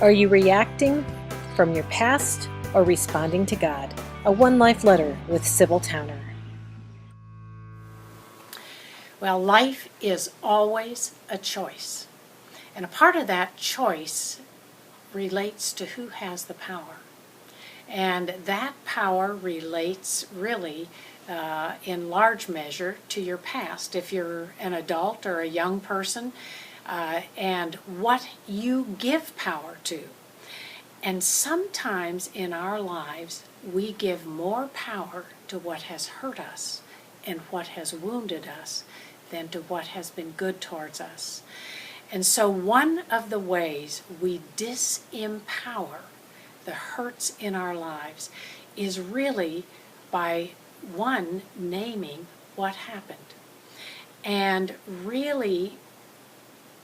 Are you reacting from your past or responding to God? A One Life Letter with Sybil Towner. Well, life is always a choice. And a part of that choice relates to who has the power. And that power relates really in large measure to your past. If you're an adult or a young person, and what you give power to. And sometimes in our lives, we give more power to what has hurt us and what has wounded us than to what has been good towards us. And so one of the ways we disempower the hurts in our lives is really by, one, naming what happened. And really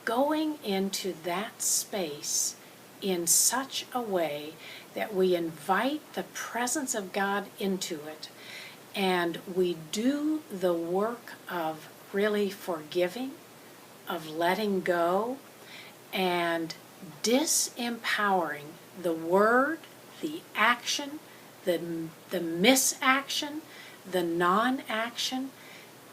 going into that space in such a way that we invite the presence of God into it, and we do the work of really forgiving, of letting go, and disempowering the word, the action, the misaction, the non-action,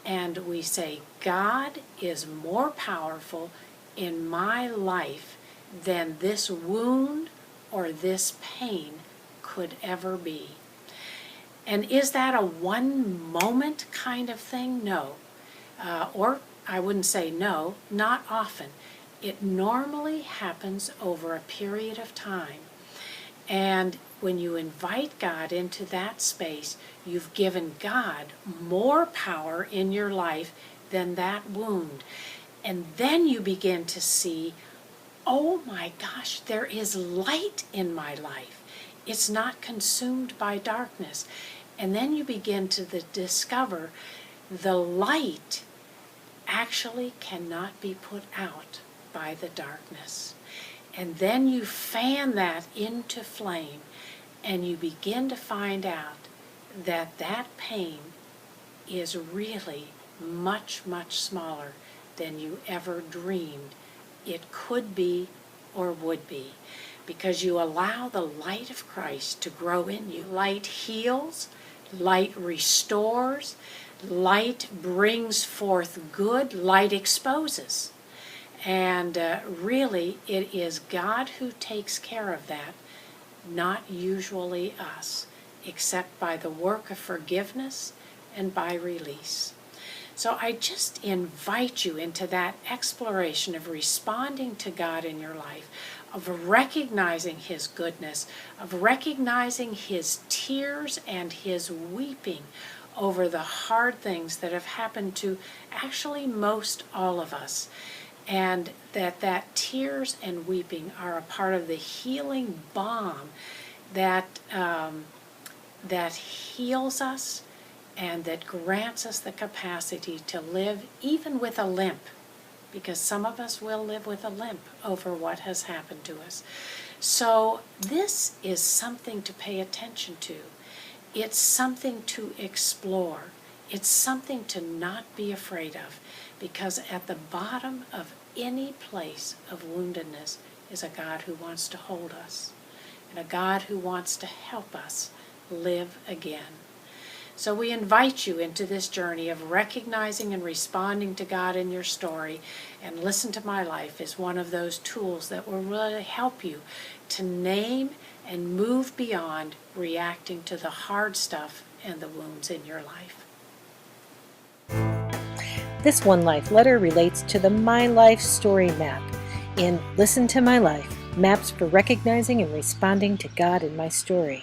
and we say, God is more powerful in my life than this wound or this pain could ever be. And is that a one moment kind of thing? No. Or I wouldn't say no, not often. It normally happens over a period of time. And when you invite God into that space, you've given God more power in your life than that wound. And then you begin to see, oh my gosh, there is light in my life. It's not consumed by darkness. And then you begin to discover the light actually cannot be put out by the darkness. And then you fan that into flame, and you begin to find out that that pain is really much, much smaller than you ever dreamed it could be or would be, because you allow the light of Christ to grow in you. Light heals, light restores, light brings forth good, light exposes. And really, it is God who takes care of that, not usually us, except by the work of forgiveness and by release. So I just invite you into that exploration of responding to God in your life, of recognizing His goodness, of recognizing His tears and His weeping over the hard things that have happened to actually most all of us. And that tears and weeping are a part of the healing balm that heals us and that grants us the capacity to live even with a limp, because some of us will live with a limp over what has happened to us. So this is something to pay attention to. It's something to explore. It's something to not be afraid of, because at the bottom of any place of woundedness is a God who wants to hold us, and a God who wants to help us live again. So we invite you into this journey of recognizing and responding to God in your story, and Listen to My Life is one of those tools that will really help you to name and move beyond reacting to the hard stuff and the wounds in your life. This One Life Letter relates to the My Life Story Map in Listen to My Life, Maps for Recognizing and Responding to God in My Story.